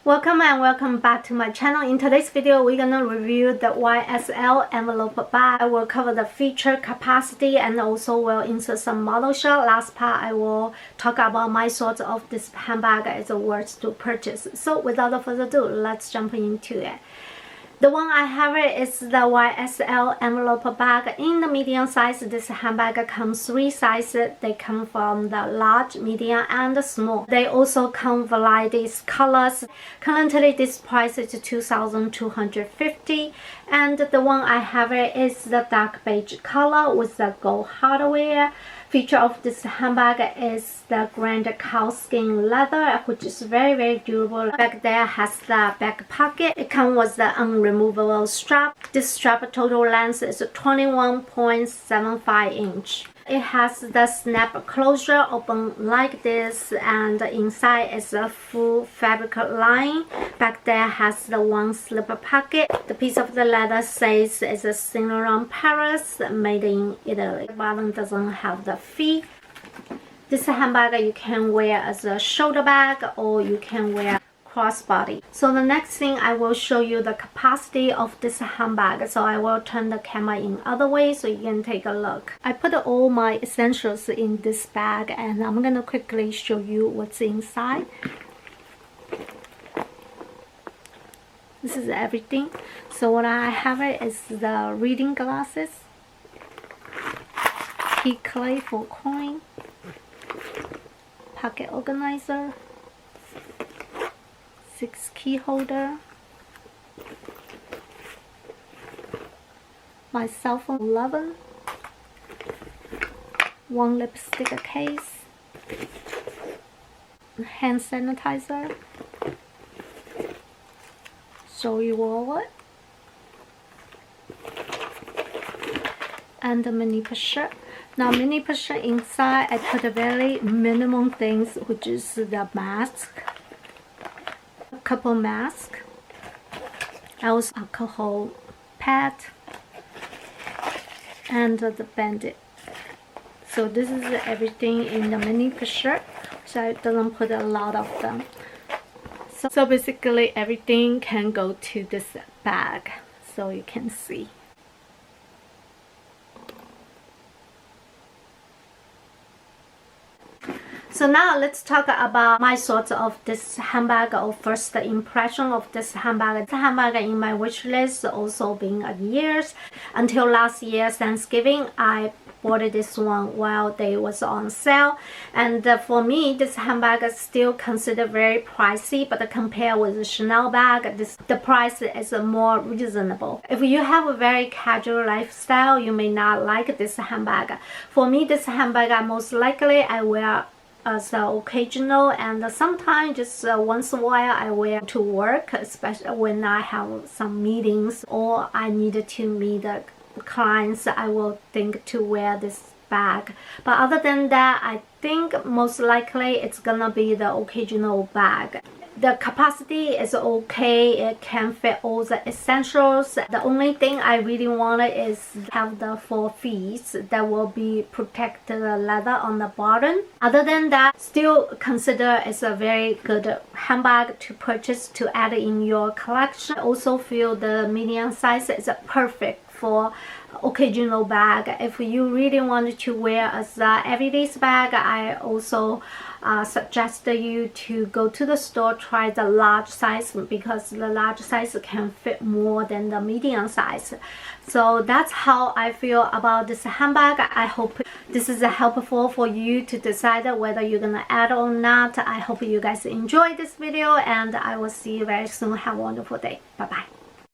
Welcome and welcome back to my channel. In today's video, we're gonna review the YSL envelope bag. I will cover the feature, capacity, and also will insert some model shot. Last part, I will talk about my thoughts of this handbag as a worth to purchase. So without further ado, let's jump into it. The one I have is the YSL envelope bag in the medium size. This handbag comes 3 sizes. They come from the large, medium, and the small. They also come varieties colors. Currently, this price is $2,250, and the one I have is the dark beige color with the gold hardware. Feature of this handbag is the grand cow skin leather, which is very durable. Back there has the back pocket. It comes with the unremovable strap. This strap total length is 21.75 inch. It has the snap closure open like this, and inside is a full fabric line. Back there has the one slip pocket. The piece of the leather says it's a Saint Laurent Paris, made in Italy. The bottom doesn't have the feet. This handbag you can wear as a shoulder bag or you can wear crossbody. So the next thing I will show you the capacity of this handbag. So I will turn the camera in other way so you can take a look. I put all my essentials in this bag and I'm gonna quickly show you what's inside. This is everything. So what I have is the reading glasses, key clay for coin, pocket organizer, 6 key holder, my cell phone 11, 1 lipstick case, hand sanitizer, showy wallet, and a mini purse. Now mini purse inside I put a very minimum things, which is the mask, couple mask, also alcohol pad, and the bandit. So this is everything in the mini purse, so I don't put a lot of them. So basically everything can go to this bag, so you can see. So now let's talk about my thoughts of this handbag, or first impression of this handbag. This handbag in my wish list also been years. Until last year Thanksgiving, I bought this one while they was on sale, and for me this handbag is still considered very pricey, but compared with the Chanel bag, the price is more reasonable. If you have a very casual lifestyle, you may not like this handbag. For me, this handbag most likely I wear as occasional, and sometimes just once in a while I wear to work, especially when I have some meetings or I need to meet the clients. I will think to wear this bag, but other than that, I think most likely it's gonna be the occasional bag. The capacity is okay, it can fit all the essentials. The only thing I really want is have the 4 feet that will be protected the leather on the bottom. Other than that, still consider it's a very good handbag to purchase to add in your collection. I also feel the medium size is perfect for occasional bag. If you really want to wear as a everyday bag, I also suggest you to go to the store, try the large size, because the large size can fit more than the medium size. So that's how I feel about this handbag. I hope this is helpful for you to decide whether you're gonna add or not. I hope you guys enjoyed this video, and I will see you very soon. Have a wonderful day. Bye bye.